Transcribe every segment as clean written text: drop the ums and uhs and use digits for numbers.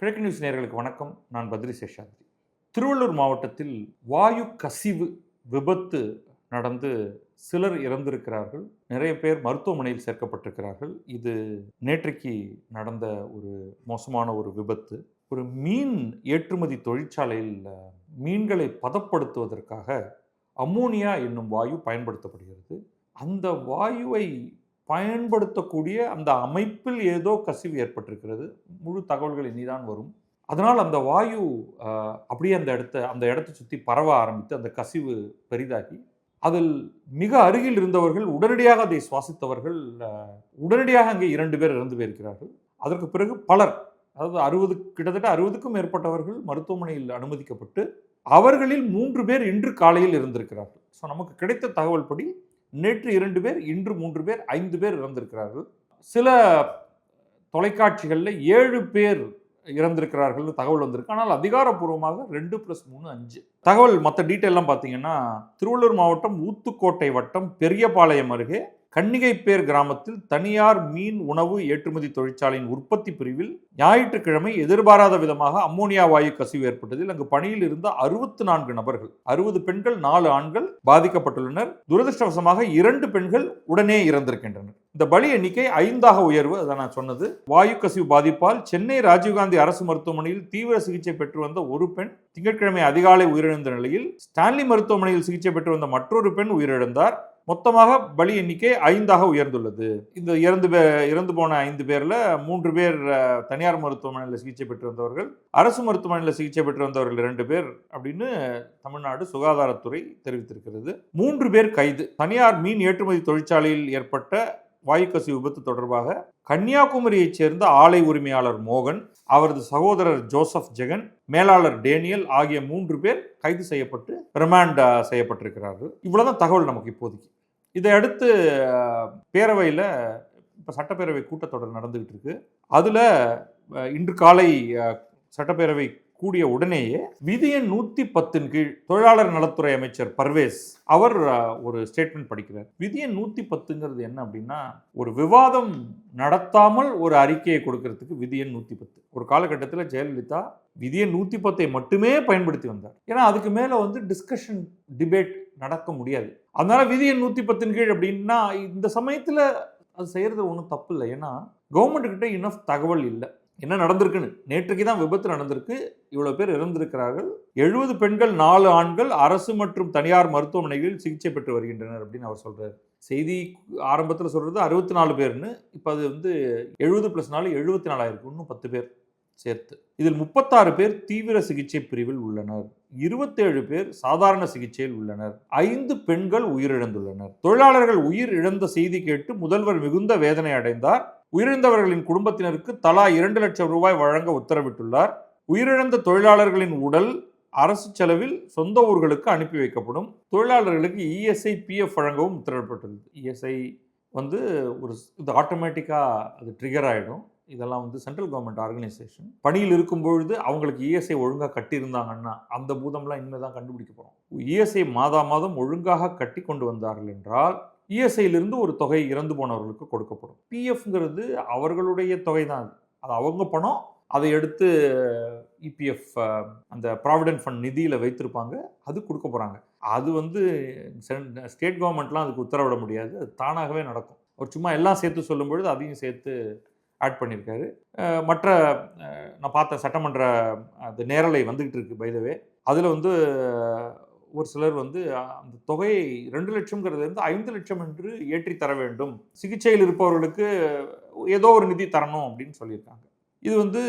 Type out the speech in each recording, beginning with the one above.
கிழக்கு நியூஸ் நேயர்களுக்கு வணக்கம். நான் பத்ரி சேஷாத்ரி. திருவள்ளூர் மாவட்டத்தில் வாயு கசிவு விபத்து நடந்து சிலர் இறந்திருக்கிறார்கள். நிறைய பேர் மருத்துவமனையில் சேர்க்கப்பட்டிருக்கிறார்கள். இது நேற்றைக்கு நடந்த ஒரு மோசமான ஒரு விபத்து. ஒரு மீன் ஏற்றுமதி தொழிற்சாலையில் மீன்களை பதப்படுத்துவதற்காக அம்மோனியா என்னும் வாயு பயன்படுத்தப்படுகிறது. அந்த வாயுவை பயன்படுத்தக்கூடிய அந்த அமைப்பில் ஏதோ கசிவு ஏற்பட்டிருக்கிறது. முழு தகவல்கள் இனிதான் வரும். அதனால் அந்த வாயு அப்படியே அந்த இடத்தை சுற்றி பரவ ஆரம்பித்து அந்த கசிவு பெரிதாகி அதில் மிக அருகில் இருந்தவர்கள் உடனடியாக அதை சுவாசித்தவர்கள் உடனடியாக அங்கே 2 பேர் இறந்து போயிருக்கிறார்கள். அதற்கு பிறகு பலர், அதாவது கிட்டத்தட்ட 60க்கும் மேற்பட்டவர்கள் மருத்துவமனையில் அனுமதிக்கப்பட்டு அவர்களில் 3 பேர் இன்று காலையில் இருந்திருக்கிறார்கள். ஸோ நமக்கு கிடைத்த தகவல் படி நேற்று 2 பேர், இன்று 3 பேர், 5 பேர் இறந்திருக்கிறார்கள். சில தொலைக்காட்சிகளில் 7 பேர் இறந்திருக்கிறார்கள் தகவல் வந்திருக்கு. ஆனால் அதிகாரப்பூர்வமாக 2+3 5 தகவல். மற்ற டீட்டெயிலாம் பார்த்தீங்கன்னா, திருவள்ளூர் மாவட்டம் ஊத்துக்கோட்டை வட்டம் பெரியபாளையம் அருகே கன்னிகைப்பேர் கிராமத்தில் தனியார் மீன் உணவு ஏற்றுமதி தொழிற்சாலையின் உற்பத்தி பிரிவில் ஞாயிற்றுக்கிழமை எதிர்பாராத விதமாக அம்மோனியா வாயு கசிவு ஏற்பட்டதில் அங்கு பணியில் இருந்த 64 நபர்கள், 60 பெண்கள் 4 ஆண்கள் பாதிக்கப்பட்டுள்ளனர். துரதிருஷ்டவசமாக 2 பெண்கள் உடனே இறந்திருக்கின்றனர். இந்த பலி எண்ணிக்கை 5ஆக உயர்வு. அதான் நான் சொன்னது. வாயு கசிவு பாதிப்பால் சென்னை ராஜீவ்காந்தி அரசு மருத்துவமனையில் தீவிர சிகிச்சை பெற்று வந்த ஒரு பெண் திங்கட்கிழமை அதிகாலை உயிரிழந்த நிலையில் ஸ்டான்லி மருத்துவமனையில் சிகிச்சை பெற்று வந்த மற்றொரு பெண் உயிரிழந்தார். மொத்தமாக பலி எண்ணிக்கை 5ஆக உயர்ந்துள்ளது. இந்த இறந்து போன 5 பேர்ல 3 பேர் தனியார் மருத்துவமனையில் சிகிச்சை பெற்று வந்தவர்கள், அரசு மருத்துவமனையில் சிகிச்சை பெற்று வந்தவர்கள் 2 பேர் அப்படின்னு தமிழ்நாடு சுகாதாரத்துறை தெரிவித்திருக்கிறது. 3 பேர் கைது. தனியார் மீன் ஏற்றுமதி தொழிற்சாலையில் ஏற்பட்ட வாயு கசிவு விபத்து தொடர்பாக கன்னியாகுமரியைச் சேர்ந்த ஆலை உரிமையாளர் மோகன், அவரது சகோதரர் ஜோசப் ஜெகன், மேலாளர் டேனியல் ஆகிய 3 பேர் கைது செய்யப்பட்டு ரிமாண்ட் செய்யப்பட்டிருக்கிறார்கள். இவ்வளவுதான் தகவல் நமக்கு இப்போதைக்கு. இதை அடுத்து பேரவையில் இப்போ சட்டப்பேரவை கூட்டத்தொடர் நடந்துகிட்டு இருக்கு. அதில் இன்று காலை சட்டப்பேரவை கூடிய உடனேயே விதி எண் 110 கீழ் தொழிலாளர் நலத்துறை அமைச்சர் பர்வேஸ் அவர் ஒரு ஸ்டேட்மெண்ட் படிக்கிறார். விதி எண் 110ங்கிறது என்ன அப்படின்னா, ஒரு விவாதம் நடத்தாமல் ஒரு அறிக்கையை கொடுக்கறதுக்கு விதி எண் 110. ஒரு காலகட்டத்தில் ஜெயலலிதா விதி எண் 110 மட்டுமே பயன்படுத்தி வந்தார். ஏன்னா அதுக்கு மேல டிஸ்கஷன் டிபேட் நடக்க முடியாது. அதனால விதி எண் 110 கீழ் அப்படின்னா இந்த சமயத்தில் அது செய்யறது ஒன்றும் தப்பு இல்லை. ஏன்னா கவர்மெண்ட் கிட்ட இனஃப் தகவல் இல்லை. என்ன நடந்திருக்குன்னு நேற்றுக்கு தான் விபத்து நடந்திருக்கு. இவ்வளவு பேர் இறந்திருக்கிறார்கள். 70 பெண்கள் 4 ஆண்கள் அரசு மற்றும் தனியார் மருத்துவமனைகளில் சிகிச்சை பெற்று வருகின்றனர் அப்படின்னு அவர் சொல்றாரு. செய்தி ஆரம்பத்தில் சொல்றது 64 பேர்னு. இப்போ அது 70+4 74 ஆயிருக்கு. இன்னும் 10 பேர் சேர்த்து. இதில் 36 பேர் தீவிர சிகிச்சை பிரிவில் உள்ளனர். 27 பேர் சாதாரண சிகிச்சையில் உள்ளனர். 5 பெண்கள் உயிரிழந்துள்ளனர். தொழிலாளர்கள் உயிர் இழந்த செய்தி கேட்டு முதல்வர் மிகுந்த வேதனை அடைந்தார். உயிரிழந்தவர்களின் குடும்பத்தினருக்கு தலா 2 லட்சம் ரூபாய் வழங்க உத்தரவிட்டுள்ளார். உயிரிழந்த தொழிலாளர்களின் உடல் அரசு செலவில் சொந்த ஊர்களுக்கு அனுப்பி வைக்கப்படும். தொழிலாளர்களுக்கு இஎஸ்ஐ பிஎஃப் வழங்கவும் உத்தரவிடப்பட்டுள்ளது. இஎஸ்ஐ இது ஆட்டோமேட்டிக்காக அது ட்ரிகர் ஆகிடும். இதெல்லாம் சென்ட்ரல் கவர்மெண்ட் ஆர்கனைசேஷன். பணியில் இருக்கும்பொழுது அவங்களுக்கு இஎஸ்ஐ ஒழுங்காக கட்டியிருந்தாங்கன்னா அந்த பூதம்லாம் இனிமேல் தான் கண்டுபிடிக்க போகிறோம். இஎஸ்ஐ மாதம் ஒழுங்காக கட்டி கொண்டு வந்தார்கள் என்றால் இஎஸ்ஐயிலிருந்து ஒரு தொகை இறந்து போனவர்களுக்கு கொடுக்கப்படும். பிஎஃப்ங்கிறது அவர்களுடைய தொகை தான். அது அவங்க பணம். அதை எடுத்து இபிஎஃப் அந்த ப்ராவிடென்ட் ஃபண்ட் நிதியில் வைத்திருப்பாங்க. அது கொடுக்க போகிறாங்க. அது ஸ்டேட் கவர்மெண்ட்லாம் அதுக்கு உத்தரவிட முடியாது. அது தானாகவே நடக்கும். அவர் சும்மா எல்லாம் சேர்த்து சொல்லும்பொழுது அதையும் சேர்த்து ஆட் பண்ணியிருக்காரு. மற்ற நான் பார்த்த சட்டமன்ற அந்த நேரலை வந்துக்கிட்டு இருக்கு பைதவே. அதில் ஒரு சிலர் அந்த தொகையை 2 லட்சம்ங்கிறதுலேருந்து 5 லட்சம் என்று ஏற்றி தர வேண்டும், சிகிச்சையில் இருப்பவர்களுக்கு ஏதோ ஒரு நிதி தரணும் அப்படின்னு சொல்லியிருக்காங்க. இது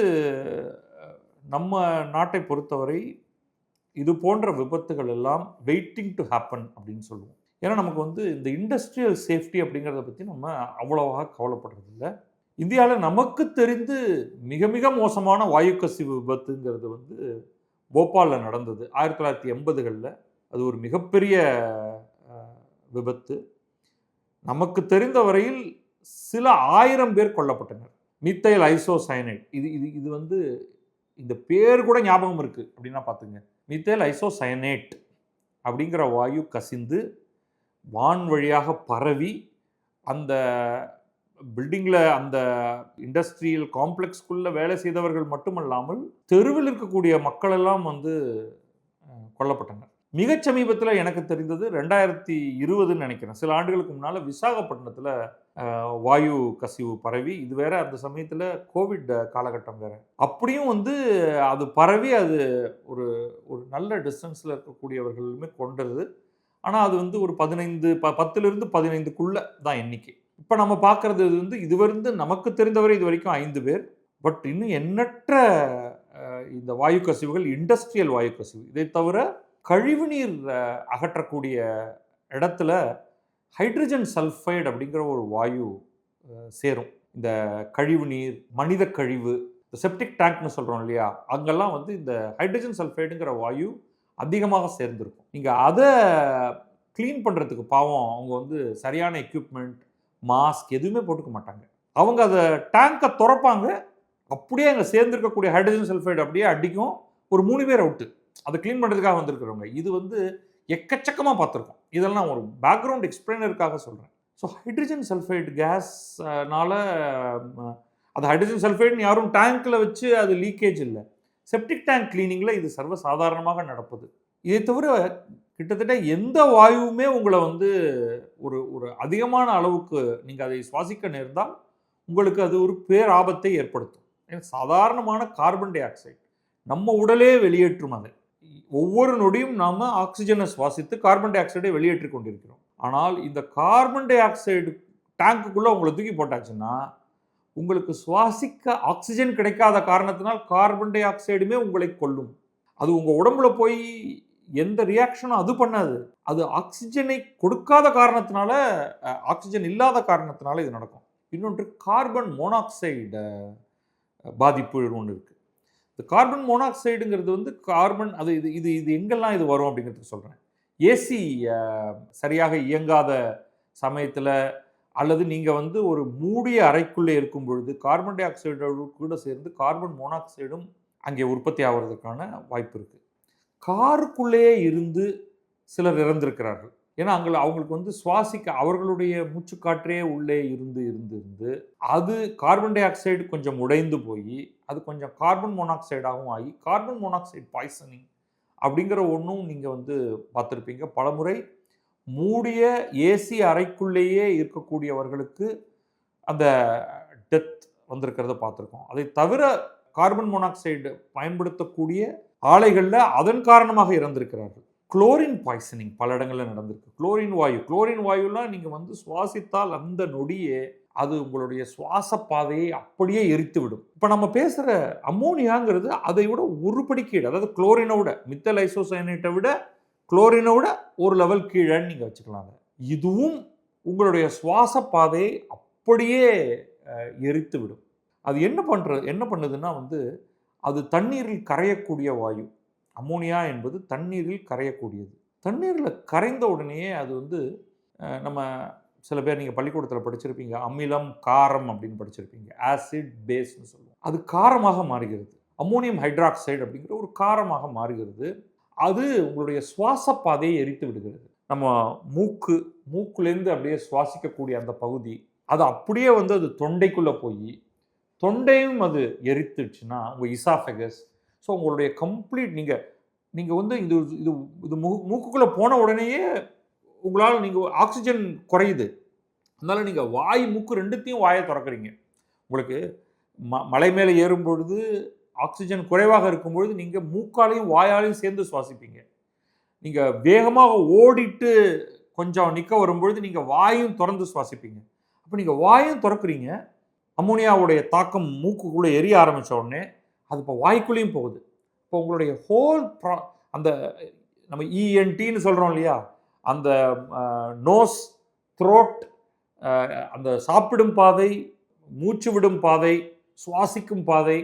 நம்ம நாட்டை பொறுத்தவரை இது போன்ற விபத்துகள் எல்லாம் வெயிட்டிங் டு ஹேப்பன் அப்படின்னு சொல்லுவோம். ஏன்னா நமக்கு இந்த இண்டஸ்ட்ரியல் சேஃப்டி அப்படிங்கிறத பற்றி நம்ம அவ்வளோவாக கவலைப்படுறதில்லை. இந்தியாவில் நமக்கு தெரிந்து மிக மிக மோசமான வாயு கசிவு விபத்துங்கிறது போபாலில் நடந்தது 1980களில். அது ஒரு மிகப்பெரிய விபத்து. நமக்கு தெரிந்த வரையில் சில 1000 பேர் கொல்லப்பட்டனர். Methyl isocyanate. இது இந்த பேர் கூட ஞாபகம் இருக்குது அப்படின்னா பார்த்துங்க. மீத்தைல் ஐசோசயனேட் அப்படிங்கிற வாயு கசிந்து வான் வழியாக பரவி அந்த பில்டிங்கில் அந்த இண்டஸ்ட்ரியல் காம்ப்ளெக்ஸ்க்குள்ளே வேலை செய்தவர்கள் மட்டுமல்லாமல் தெருவில் இருக்கக்கூடிய மக்கள் எல்லாம் வந்து கொல்லப்பட்டனர். மிகச் சமீபத்தில் எனக்கு தெரிந்தது 2020ன்னு நினைக்கிறேன். சில ஆண்டுகளுக்கு முன்னால் விசாகப்பட்டினத்தில் வாயு கசிவு பரவி, இது வேற அந்த சமயத்தில் கோவிட் காலகட்டம் வேற. அப்படியும் வந்து அது பரவி அது ஒரு ஒரு நல்ல டிஸ்டன்ஸில் இருக்கக்கூடியவர்களுமே கொண்டது. ஆனால் அது வந்து ஒரு 10லிருந்து 15க்குள்ள தான் எண்ணிக்கை. இப்போ நம்ம பார்க்கறது வந்து இதுவரைந்து நமக்கு தெரிந்தவரை இது வரைக்கும் 5 பேர். பட் இன்னும் எண்ணற்ற இந்த வாயு கசிவுகள் இண்டஸ்ட்ரியல் வாயு கசிவு. இதை தவிர கழிவுநீர் அகற்றக்கூடிய இடத்துல ஹைட்ரஜன் சல்ஃபைடு அப்படிங்கிற ஒரு வாயு சேரும். இந்த கழிவுநீர், மனித கழிவு, இந்த செப்டிக் டேங்க்னு சொல்கிறோம் இல்லையா, அங்கெல்லாம் வந்து இந்த ஹைட்ரஜன் சல்ஃபைடுங்கிற வாயு அதிகமாக சேர்ந்துருக்கும். நீங்கள் அதை க்ளீன் பண்ணுறதுக்கு பாவம் அவங்க வந்து சரியான எக்யூப்மெண்ட், மாஸ்க் எதுவுமே போட்டுக்க மாட்டாங்க. அவங்க அதை டேங்கை திறப்பாங்க, அப்படியே அங்கே சேர்ந்துருக்கக்கூடிய ஹைட்ரஜன் சல்ஃபைடு அப்படியே அடிக்கும். ஒரு 3 பேர் அவுட்டு. அதை க்ளீன் பண்ணுறதுக்காக வந்திருக்கிறவங்க. இது வந்து எக்கச்சக்கமாக பார்த்துருக்கோம். இதெல்லாம் ஒரு பேக்ரவுண்ட் எக்ஸ்பிளைனருக்காக சொல்கிறேன். ஸோ ஹைட்ரஜன் சல்ஃபைடு கேஸ்னால அது ஹைட்ரஜன் சல்ஃபைடுன்னு யாரும் டேங்க்கில் வச்சு அது லீக்கேஜ் இல்லை. செப்டிக் டேங்க் கிளீனிங்கில் இது சர்வசாதாரணமாக நடப்பது. இதை தவிர கிட்டத்தட்ட எந்த வாயுவுமே உங்களை வந்து ஒரு ஒரு அதிகமான அளவுக்கு நீங்கள் அதை சுவாசிக்க நேர்ந்தால் உங்களுக்கு அது ஒரு பேராபத்தை ஏற்படுத்தும். ஏன்னா சாதாரணமான கார்பன் டை ஆக்சைடு நம்ம உடலே வெளியேற்றும். அதை ஒவ்வொரு நொடியும் நாம் ஆக்சிஜனை சுவாசித்து கார்பன் டை ஆக்சைடை வெளியேற்றி கொண்டிருக்கிறோம். ஆனால் இந்த கார்பன் டை ஆக்சைடு டேங்குக்குள்ளே உங்களை தூக்கி போட்டாச்சுன்னா உங்களுக்கு சுவாசிக்க ஆக்சிஜன் கிடைக்காத காரணத்தினால் கார்பன் டை ஆக்சைடுமே உங்களை கொல்லும். அது உங்கள் உடம்புல போய் எந்த ரியாக்ஷனும் அது பண்ணாது. அது ஆக்சிஜனை கொடுக்காத காரணத்தினால, ஆக்சிஜன் இல்லாத காரணத்தினால இது நடக்கும். இன்னொன்று கார்பன் மோனாக்சைடு பாதிப்பு ஒன்று இருக்குது. இந்த கார்பன் மோனாக்சைடுங்கிறது வந்து கார்பன் அது இது இது இது எங்கெல்லாம் இது வரும் அப்படிங்கிறதுக்கு சொல்கிறேன். ஏசி சரியாக இயங்காத சமயத்தில் அல்லது நீங்கள் வந்து ஒரு மூடிய அறைக்குள்ளே இருக்கும் பொழுது கார்பன் டை ஆக்சைடோடு கூட சேர்ந்து கார்பன் மோனாக்சைடும் அங்கே உற்பத்தி ஆகிறதுக்கான வாய்ப்பு இருக்குது. காருக்குள்ளேயே இருந்து சிலர் இறந்திருக்கிறார்கள். ஏன்னா அவங்களுக்கு வந்து சுவாசிக்க அவர்களுடைய மூச்சுக்காற்றே உள்ளே இருந்து அது கார்பன் டை ஆக்சைடு கொஞ்சம் உடைந்து போய் அது கொஞ்சம் கார்பன் மோனாக்சைடாகவும் ஆகி கார்பன் மோனாக்சைடு பாய்சனிங் அப்படிங்கிற ஒன்றும் நீங்கள் வந்து பார்த்துருப்பீங்க. பலமுறை மூடிய ஏசி அறைக்குள்ளேயே இருக்கக்கூடியவர்களுக்கு அந்த டெத் வந்திருக்கிறத பார்த்துருக்கோம். அதை தவிர கார்பன் மோனாக்சைடு பயன்படுத்தக்கூடிய ஆலைகளில் அதன் காரணமாக இறந்திருக்கிறார்கள். குளோரின் பாய்சனிங் பல இடங்களில் நடந்திருக்கு. குளோரின் வாயுலாம் நீங்கள் வந்து சுவாசித்தால் அந்த நொடியே அது உங்களுடைய சுவாச பாதையை அப்படியே எரித்து விடும். இப்போ நம்ம பேசுகிற அம்மோனியாங்கிறது அதை விட ஒரு படி கீழே, அதாவது குளோரினை விட, மித்தல் ஐசோசைனேட்டை விட குளோரினை விட ஒரு லெவல் கீழேன்னு நீங்கள் வச்சுக்கலாங்க. இதுவும் உங்களுடைய சுவாச பாதையை அப்படியே எரித்து விடும். அது என்ன பண்ணுதுன்னா வந்து அது தண்ணீரில் கரையக்கூடிய வாயு. அம்மோனியா என்பது தண்ணீரில் கரையக்கூடியது. தண்ணீரில் கரைந்த உடனேயே அது வந்து நம்ம சில பேர் நீங்கள் பள்ளிக்கூடத்தில் படிச்சிருப்பீங்க, அமிலம் காரம் அப்படின்னு படிச்சிருப்பீங்க. ஆசிட் பேஸ்ன்னு சொல்லுவோம். அது காரமாக மாறுகிறது. அம்மோனியம் ஹைட்ராக்சைடு அப்படிங்கிற ஒரு காரமாக மாறுகிறது. அது உங்களுடைய சுவாச பாதையை எரித்து விடுகிறது. நம்ம மூக்குலேருந்து அப்படியே சுவாசிக்கக்கூடிய அந்த பகுதி அது அப்படியே வந்து அது தொண்டைக்குள்ளே போய் தொண்டையும் அது எரித்துச்சுன்னா உங்கள் இசாஃபெகஸ், ஸோ உங்களுடைய கம்ப்ளீட் நீங்கள் வந்து இது இது இது மூக்குக்குள்ளே போன உடனேயே உங்களால் நீங்கள் ஆக்சிஜன் குறையுது. அதனால் நீங்கள் மூக்கு ரெண்டுத்தையும் வாயை திறக்கிறீங்க. உங்களுக்கு மலை மேலே ஏறும் பொழுது ஆக்சிஜன் குறைவாக இருக்கும்பொழுது நீங்கள் மூக்காலையும் வாயாலையும் சேர்ந்து சுவாசிப்பீங்க. நீங்கள் வேகமாக ஓடிட்டு கொஞ்சம் நிற்க வரும்பொழுது நீங்கள் வாயும் திறந்து சுவாசிப்பீங்க. அப்போ நீங்கள் வாயும் திறக்கிறீங்க, அம்மோனியாவுடைய தாக்கம் மூக்குக்குள்ளே எரிய ஆரம்பித்த உடனே அது இப்போ வாய்க்குள்ளேயும் போகுது. இப்போ உங்களுடைய ஹோல் அந்த நம்ம இஎன்டின்னு சொல்கிறோம் இல்லையா, அந்த நோஸ், த்ரோட், அந்த சாப்பிடும் பாதை, மூச்சு விடும் பாதை, சுவாசிக்கும் பாதை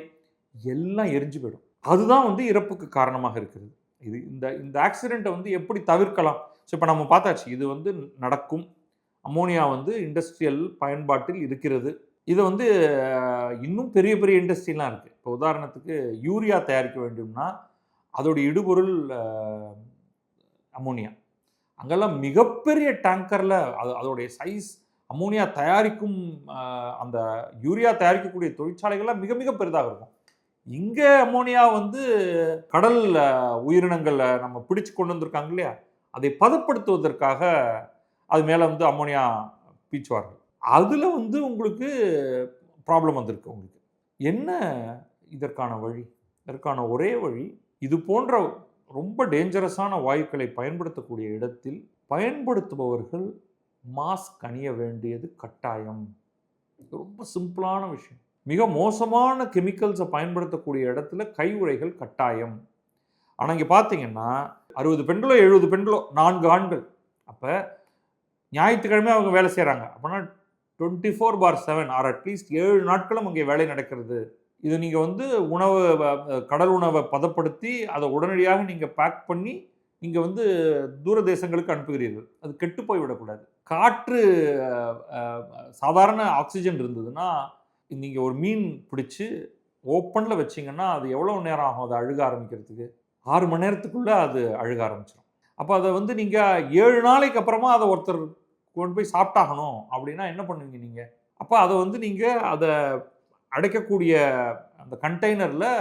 எல்லாம் எரிஞ்சு போயிடும். அதுதான் வந்து இறப்புக்கு காரணமாக இருக்கிறது. இது இந்த ஆக்சிடெண்ட்டை வந்து எப்படி தவிர்க்கலாம்? ஸோ இப்போ நம்ம பார்த்தாச்சு, இது வந்து நடக்கும். அம்மோனியா வந்து இண்டஸ்ட்ரியல் பயன்பாட்டில் இருக்கிறது. இதை வந்து இன்னும் பெரிய பெரிய இண்டஸ்ட்ரிலாம் இருக்குது. இப்போ உதாரணத்துக்கு யூரியா தயாரிக்க வேண்டும்னா அதோடைய இடுபொருள் அம்மோனியா. அங்கெல்லாம் மிகப்பெரிய டேங்கரில் அதோடைய சைஸ் அம்மோனியா தயாரிக்கும் அந்த யூரியா தயாரிக்கக்கூடிய தொழிற்சாலைகள்லாம் மிக மிக பெரிதாக இருக்கும். இங்கே அம்மோனியா வந்து கடல் உயிரினங்களை நம்ம பிடிச்சு கொண்டு வந்திருக்காங்க இல்லையா, அதை பதப்படுத்துவதற்காக அது மேலே வந்து அம்மோனியா பீச்சுவார்கள். அதில் வந்து உங்களுக்கு ப்ராப்ளம் வந்திருக்கு. உங்களுக்கு என்ன இதற்கான வழி? இதற்கான ஒரே வழி, இது போன்ற ரொம்ப டேஞ்சரஸான வாயுக்களை பயன்படுத்தக்கூடிய இடத்தில் பயன்படுத்துபவர்கள் மாஸ்க் அணிய வேண்டியது கட்டாயம். ரொம்ப சிம்பிளான விஷயம். மிக மோசமான கெமிக்கல்ஸை பயன்படுத்தக்கூடிய இடத்துல கை உறைகள் கட்டாயம். ஆனால் இங்கே பார்த்தீங்கன்னா 60 பெண்களோ 70 பெண்களோ 4 ஆண்கள். அப்போ ஞாயிற்றுக்கிழமை அவங்க வேலை செய்கிறாங்க அப்படின்னா 24/7 ஆர் அட்லீஸ்ட் 7 நாட்களும் அங்கே வேலை நடக்கிறது. இது நீங்கள் வந்து உணவு கடல் உணவை பதப்படுத்தி அதை உடனடியாக நீங்கள் பேக் பண்ணி நீங்கள் வந்து தூர தேசங்களுக்கு அனுப்புகிறீர்கள். அது கெட்டு போய்விடக்கூடாது. காற்று சாதாரண ஆக்சிஜன் இருந்ததுன்னா நீங்கள் ஒரு மீன் பிடிச்சி ஓப்பனில் வச்சிங்கன்னா அது எவ்வளோ நேரம் ஆகும் அதை அழுக ஆரம்பிக்கிறதுக்கு? 6 மணி நேரத்துக்குள்ளே அது அழுக ஆரம்பிச்சிடும். அப்போ அதை வந்து நீங்கள் 7 நாளைக்கு அப்புறமா அதை ஒருத்தர் கொண்டு போய் சாப்பிட்டாகணும் அப்படின்னா என்ன பண்ணுவீங்க நீங்கள்? அப்போ அதை வந்து நீங்கள் அதை அடைக்கக்கூடிய அந்த கண்டெய்னரில்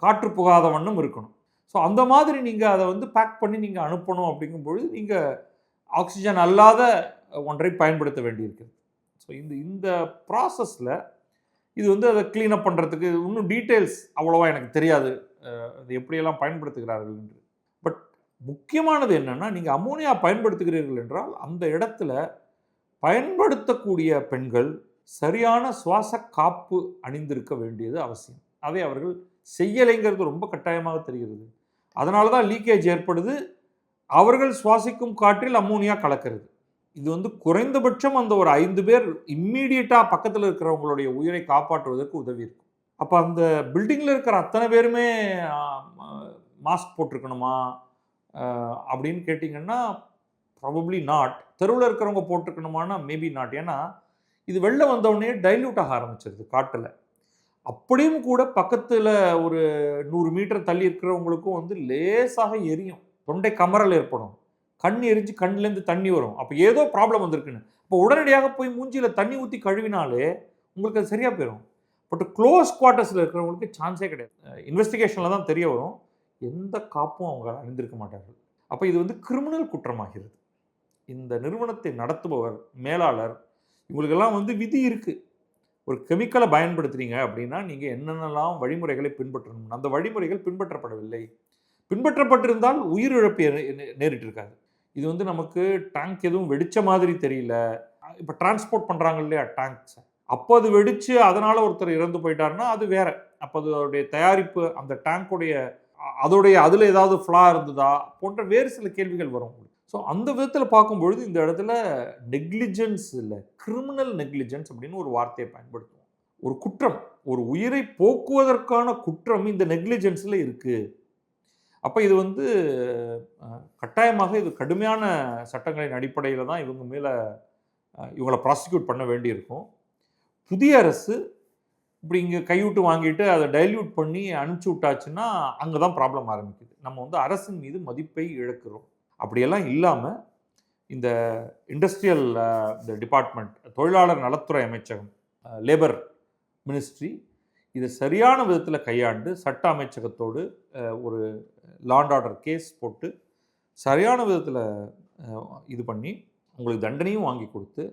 காற்று புகாத வண்ணம் இருக்கணும். ஸோ அந்த மாதிரி நீங்கள் அதை வந்து பேக் பண்ணி நீங்கள் அனுப்பணும். அப்படிங்கும்பொழுது நீங்கள் ஆக்சிஜன் அல்லாத ஒன்றை பயன்படுத்த வேண்டியிருக்குது. ஸோ இந்த ப்ராசஸில் இது வந்து அதை க்ளீனப் பண்ணுறதுக்கு இன்னும் டீட்டெயில்ஸ் அவ்வளோவா எனக்கு தெரியாது, அது எப்படியெல்லாம் பயன்படுத்துகிறார்கள் என்று. பட் முக்கியமானது என்னென்னா, நீங்கள் அம்மோனியா பயன்படுத்துகிறீர்கள் என்றால் அந்த இடத்துல பயன்படுத்தக்கூடிய பெண்கள் சரியான சுவாச காப்பு அணிந்திருக்க வேண்டியது அவசியம். அதை அவர்கள் செய்யலைங்கிறது ரொம்ப கட்டாயமாக தெரிகிறது. அதனால தான் லீக்கேஜ் ஏற்படுது. அவர்கள் சுவாசிக்கும் காற்றில் அம்மோனியா கலக்கிறது. இது வந்து குறைந்தபட்சம் அந்த ஒரு 5 பேர் இம்மீடியட்டாக பக்கத்தில் இருக்கிறவங்களுடைய உயிரை காப்பாற்றுவதற்கு உதவி இருக்கும். அப்போ அந்த பில்டிங்கில் இருக்கிற அத்தனை பேருமே மாஸ்க் போட்டிருக்கணுமா அப்படின்னு கேட்டிங்கன்னா ப்ராபப்ளி நாட். தெருவில் இருக்கிறவங்க போட்டிருக்கணுமானா மேபி நாட். ஏன்னா இது வெளில வந்தவுடனே டைல்யூட் ஆக ஆரம்பிச்சிருது காட்டில். அப்படியும் கூட பக்கத்தில் ஒரு 100 மீட்டர் தள்ளி இருக்கிறவங்களுக்கும் வந்து லேசாக எரியும், தொண்டை கமறல் ஏற்படும், கண் எரிஞ்சு கண்ணிலேருந்து தண்ணி வரும். அப்போ ஏதோ ப்ராப்ளம் வந்திருக்குன்னு இப்போ உடனடியாக போய் மூஞ்சியில் தண்ணி ஊற்றி கழுவினாலே உங்களுக்கு அது சரியாக போயிடும். பட் க்ளோஸ் குவார்ட்டர்ஸில் இருக்கிறவங்களுக்கு சான்ஸே கிடையாது. இன்வெஸ்டிகேஷனில் தான் தெரிய வரும், எந்த காப்பும் அவங்க அணிந்திருக்க மாட்டார்கள். அப்போ இது வந்து கிரிமினல் குற்றமாகிறது. இந்த நிறுவனத்தை நடத்துபவர், மேலாளர், இவங்களுக்கெல்லாம் வந்து விதி இருக்குது. ஒரு கெமிக்கலை பயன்படுத்துறீங்க அப்படின்னா நீங்கள் என்னென்னலாம் வழிமுறைகளை பின்பற்றணும், அந்த வழிமுறைகள் பின்பற்றப்படவில்லை. பின்பற்றப்பட்டிருந்தால் உயிரிழப்பு நேரிட்டிருக்காது. இது வந்து நமக்கு டேங்க் எதுவும் வெடித்த மாதிரி தெரியல. இப்போ டிரான்ஸ்போர்ட் பண்ணுறாங்க இல்லையா டேங்க்ஸ், அப்போ அது வெடித்து அதனால் ஒருத்தர் இறந்து போயிட்டாருன்னா அது வேற. அப்போ அதோடைய தயாரிப்பு, அந்த டேங்க்குடைய அதில் ஏதாவது ஃப்ளா இருந்ததா போன்ற வேறு சில கேள்விகள் வரும். ஸோ அந்த விதத்தில் பார்க்கும்பொழுது இந்த இடத்துல நெக்லிஜென்ஸ் இல்லை, கிரிமினல் நெக்லிஜென்ஸ் அப்படின்னு ஒரு வார்த்தையை பயன்படுத்துவோம். ஒரு குற்றம், ஒரு உயிரை போக்குவதற்கான குற்றம் இந்த நெக்லிஜென்ஸில் இருக்குது. அப்போ இது வந்து கட்டாயமாக இது கடுமையான சட்டங்களின் அடிப்படையில் தான் இவங்க மேலே இவங்களை ப்ராசிக்யூட் பண்ண வேண்டியிருக்கும். புதிய அரசு இப்படி இங்கே கைவிட்டு வாங்கிட்டு அதை டைல்யூட் பண்ணி அனுப்பிச்சி விட்டாச்சுன்னா அங்கே தான் ப்ராப்ளம் ஆரம்பிக்குது. நம்ம வந்து அரசின் மீது மதிப்பை இழக்கிறோம். அப்படியெல்லாம் இல்லாமல் இந்த இண்டஸ்ட்ரியல் இந்த டிபார்ட்மெண்ட், தொழிலாளர் நலத்துறை அமைச்சகம், லேபர் மினிஸ்ட்ரி இதை சரியான விதத்தில் கையாண்டு சட்ட அமைச்சகத்தோடு ஒரு லா அண்ட் ஆர்டர் கேஸ் போட்டு சரியான விதத்தில் இது பண்ணி உங்களுக்கு தண்டனையும் வாங்கி கொடுத்து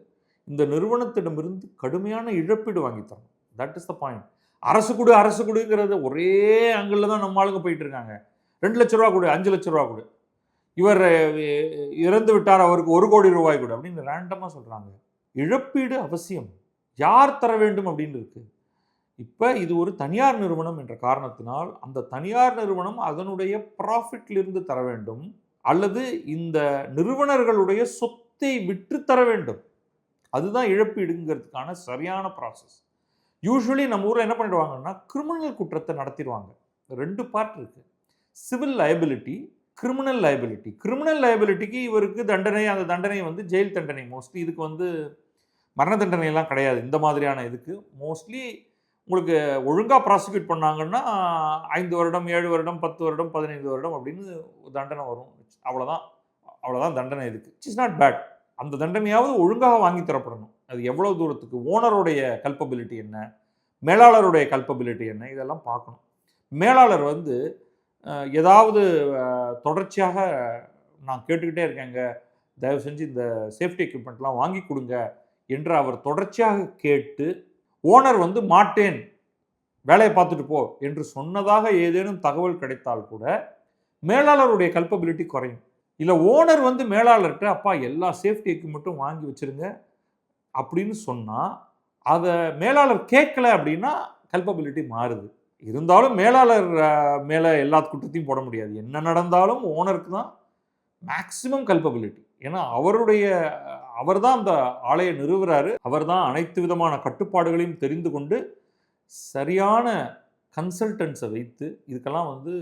இந்த நிறுவனத்திடமிருந்து கடுமையான இழப்பீடு வாங்கி தரணும். That is the point. அரசு கொடுங்கிறது ஒரே ஆங்கிளில் தான் நம்ம ஆளுங்க போயிட்டு இருக்காங்க. 2 லட்ச ரூபா கொடு, 5 லட்ச ரூபா கொடு, இவர் இறந்து விட்டார் அவருக்கு 1 கோடி ரூபாய் கொடு அப்படின்னு ரேண்டமாக சொல்கிறாங்க. இழப்பீடு அவசியம். யார் தர வேண்டும் அப்படின்னு இருக்கு. இப்போ இது ஒரு தனியார் நிறுவனம் என்ற காரணத்தினால் அந்த தனியார் நிறுவனம் அதனுடைய ப்ராஃபிட்லிருந்து தர வேண்டும், அல்லது இந்த நிறுவனர்களுடைய சொத்தை விற்று தர வேண்டும். அதுதான் இழப்பீடுங்கிறதுக்கான சரியான ப்ராசஸ். யூஸ்வலி நம்ம ஊரில் என்ன பண்ணிடுவாங்கன்னா கிரிமினல் குற்றத்தை நடத்திடுவாங்க. 2 பார்ட் இருக்குது, civil liability, criminal liability. Criminal லைபிலிட்டிக்கு இவருக்கு தண்டனை, அந்த தண்டனை வந்து ஜெயில் தண்டனை. மோஸ்ட்லி இதுக்கு வந்து மரண தண்டனையெல்லாம் கிடையாது. இந்த மாதிரியான இதுக்கு மோஸ்ட்லி உங்களுக்கு ஒழுங்காக ப்ராசிக்யூட் பண்ணாங்கன்னா 5 வருடம், 7 வருடம், 10 வருடம், 15 வருடம் அப்படின்னு தண்டனை வரும். அவ்வளோதான் தண்டனை இதுக்கு. It's not bad. அந்த தண்டனையாவது ஒழுங்காக வாங்கி தரப்படணும். அது எவ்வளவு தூரத்துக்கு, ஓனருடைய கல்பபிலிட்டி என்ன, மேலாளருடைய கல்பபிலிட்டி என்ன, இதெல்லாம் பார்க்கணும். மேலாளர் வந்து ஏதாவது தொடர்ச்சியாக நான் கேட்டுக்கிட்டே இருக்கேங்க, தயவு செஞ்சு இந்த சேஃப்டி எக்யூப்மெண்ட்லாம் வாங்கி கொடுங்க என்று அவர் தொடர்ச்சியாக கேட்டு, ஓனர் வந்து மாட்டேன், வேலையை பார்த்துட்டு போ என்று சொன்னதாக ஏதேனும் தகவல் கிடைத்தால் கூட மேலாளருடைய கல்பபிலிட்டி குறையும். இல்லை ஓனர் வந்து மேலாளர்கிட்ட அப்பா எல்லா சேஃப்டி எக்யூப்மெண்ட்டும் வாங்கி வச்சிருங்க அப்படின்னு சொன்னால், அதை மேலாளர் கேட்கல அப்படின்னா கல்பபிலிட்டி மாறுது. இருந்தாலும் மேலாளர் மேலே எல்லா குற்றத்தையும் போட முடியாது. என்ன நடந்தாலும் ஓனருக்கு தான் மேக்சிமம் கல்பபிலிட்டி. ஏன்னா அவர் தான் அந்த ஆலையை நிறுவுறாரு. அவர் தான் அனைத்து விதமான கட்டுப்பாடுகளையும் தெரிந்து கொண்டு சரியான கன்சல்டன்ஸை வைத்து, இதுக்கெல்லாம் வந்து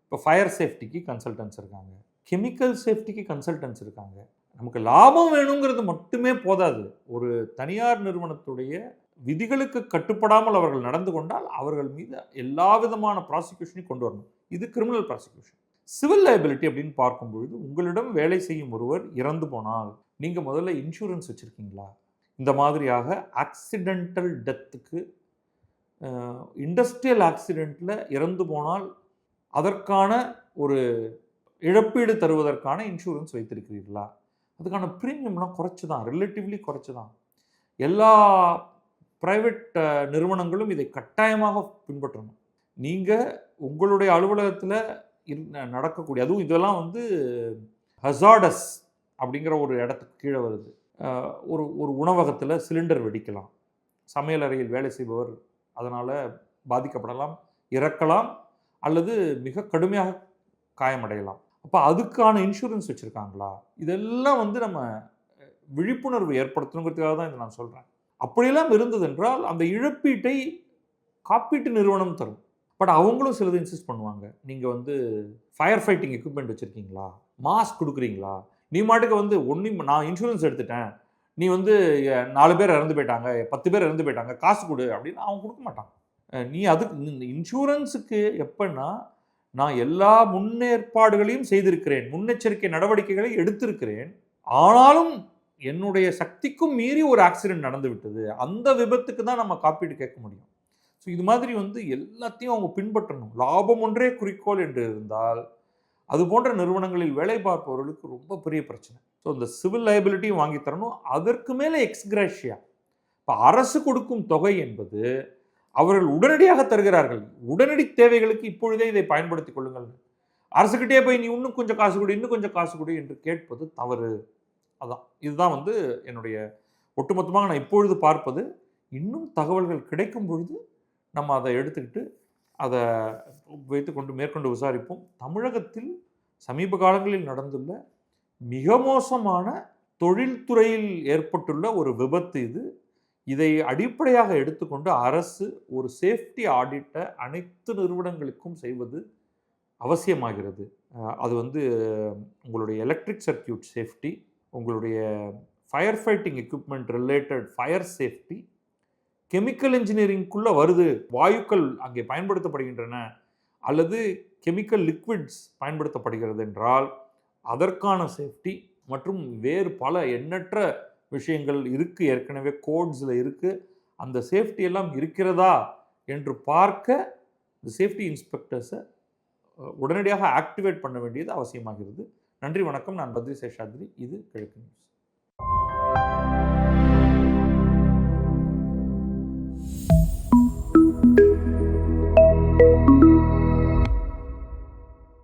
இப்போ ஃபயர் சேஃப்டிக்கு கன்சல்டன்ஸ் இருக்காங்க, கெமிக்கல் சேஃப்டிக்கு கன்சல்டன்ஸ் இருக்காங்க. நமக்கு லாபம் வேணுங்கிறது மட்டுமே போதாது. ஒரு தனியார் நிறுவனத்துடைய விதிகளுக்கு கட்டுப்படாமல் அவர்கள் நடந்து கொண்டால் அவர்கள் மீது எல்லா விதமான ப்ராசிக்யூஷனையும் கொண்டு வரணும். இது கிரிமினல் ப்ராசிக்யூஷன். சிவில் லைபிலிட்டி அப்படின்னு பார்க்கும்பொழுது, உங்களிடம் வேலை செய்யும் ஒருவர் இறந்து போனால் நீங்கள் முதல்ல இன்சூரன்ஸ் வச்சுருக்கீங்களா? இந்த மாதிரியாக ஆக்சிடென்டல் டெத்துக்கு, இண்டஸ்ட்ரியல் ஆக்சிடெண்ட்டில் இறந்து போனால் அதற்கான ஒரு இழப்பீடு தருவதற்கான இன்சூரன்ஸ் வைத்திருக்கிறீர்களா? அதுக்கான ப்ரீமியம்லாம் குறைச்சி தான், ரிலேட்டிவ்லி குறைச்சி தான். எல்லா ப்ரைவேட் நிறுவனங்களும் இதை கட்டாயமாக பின்பற்றணும். நீங்கள் உங்களுடைய அலுவலகத்தில் நடக்கக்கூடிய, அதுவும் இதெல்லாம் வந்து ஹசார்டஸ் அப்படிங்கிற ஒரு இடத்துக்கு கீழே வருது. ஒரு உணவகத்தில் சிலிண்டர் வெடிக்கலாம், சமையலறையில் வேலை செய்பவர் அதனால் பாதிக்கப்படலாம், இறக்கலாம், அல்லது மிக கடுமையாக காயமடையலாம். அப்போ அதுக்கான இன்சூரன்ஸ் வச்சுருக்காங்களா? இதெல்லாம் வந்து நம்ம விழிப்புணர்வு ஏற்படுத்தணுங்கிறதுக்காக தான் இதை நான் சொல்கிறேன். அப்படியெல்லாம் இருந்தது என்றால் அந்த இழப்பீட்டை காப்பீட்டு நிறுவனம் தரும். பட் அவங்களும் சிலது இன்சிஸ்ட் பண்ணுவாங்க. நீங்கள் வந்து ஃபயர் ஃபைட்டிங் எக்யூப்மெண்ட் வச்சுருக்கீங்களா, மாஸ்க் கொடுக்குறீங்களா, நீ மாட்டுக்கு வந்து ஒன்றும் நான் இன்சூரன்ஸ் எடுத்துட்டேன், நீ வந்து 4 பேர் இறந்து போயிட்டாங்க, 10 பேர் இறந்து போயிட்டாங்க, காசு கொடு அப்படின்னு அவன் கொடுக்க மாட்டான். நீ அதுக்கு இன்சூரன்ஸுக்கு எப்பன்னா, நான் எல்லா முன்னேற்பாடுகளையும் செய்திருக்கிறேன், முன்னெச்சரிக்கை நடவடிக்கைகளை எடுத்திருக்கிறேன், ஆனாலும் என்னுடைய சக்திக்கும் மீறி ஒரு ஆக்சிடென்ட் நடந்து விட்டது, அந்த விபத்துக்கு தான் நம்ம காப்பீடு கேட்க முடியும். ஸோ இது மாதிரி வந்து எல்லாத்தையும் அவங்க பின்பற்றணும். லாபம் ஒன்றே குறிக்கோள் என்று இருந்தால் அது போன்ற நிறுவனங்களில் வேலை பார்ப்பவர்களுக்கு ரொம்ப பெரிய பிரச்சனை. ஸோ இந்த சிவில் லைபிலிட்டியும் வாங்கி தரணும். அதற்கு மேலே எக்ஸ்கிரேஷியா, இப்போ அரசு கொடுக்கும் தொகை என்பது அவர்கள் உடனடியாக தருகிறார்கள். உடனடி தேவைகளுக்கு இப்பொழுதே இதை பயன்படுத்திக் கொள்ளுங்கள். அரசுக்கிட்டே போய் நீ இன்னும் கொஞ்சம் காசு கொடு, இன்னும் கொஞ்சம் காசு கொடு என்று கேட்பது தவறு. அதான் இதுதான் வந்து என்னுடைய ஒட்டுமொத்தமாக நான் இப்பொழுது பார்ப்பது. இன்னும் தகவல்கள் கிடைக்கும் பொழுது நம்ம அதை எடுத்துக்கிட்டு அதை வைத்துக்கொண்டு மேற்கொண்டு விசாரிப்போம். தமிழகத்தில் சமீப காலங்களில் நடந்துள்ள மிக மோசமான தொழில்துறையில் ஏற்பட்டுள்ள ஒரு விபத்து இது. இதை அடிப்படையாக எடுத்துக்கொண்டு அரசு ஒரு சேஃப்டி ஆடிட்டை அனைத்து நிறுவனங்களுக்கும் செய்வது அவசியமாகிறது. அது வந்து உங்களுடைய எலக்ட்ரிக் சர்க்கியூட் சேஃப்டி, உங்களுடைய fire fighting equipment related fire safety, chemical இன்ஜினியரிங்குள்ளே வருது, வாயுக்கள் அங்கே பயன்படுத்தப்படுகின்றன அல்லது கெமிக்கல் லிக்விட்ஸ் பயன்படுத்தப்படுகிறது என்றால் அதற்கான சேஃப்டி மற்றும் வேறு பல எண்ணற்ற விஷயங்கள் இருக்குது, ஏற்கனவே கோட்ஸில் இருக்குது. அந்த சேஃப்டி எல்லாம் இருக்கிறதா என்று பார்க்க இந்த சேஃப்டி இன்ஸ்பெக்டர்ஸை உடனடியாக ஆக்டிவேட் பண்ண வேண்டியது அவசியமாகிறது. நன்றி, வணக்கம். நான் பத்ரி சேஷாத்ரி. இது கிழக்கு நியூஸ்.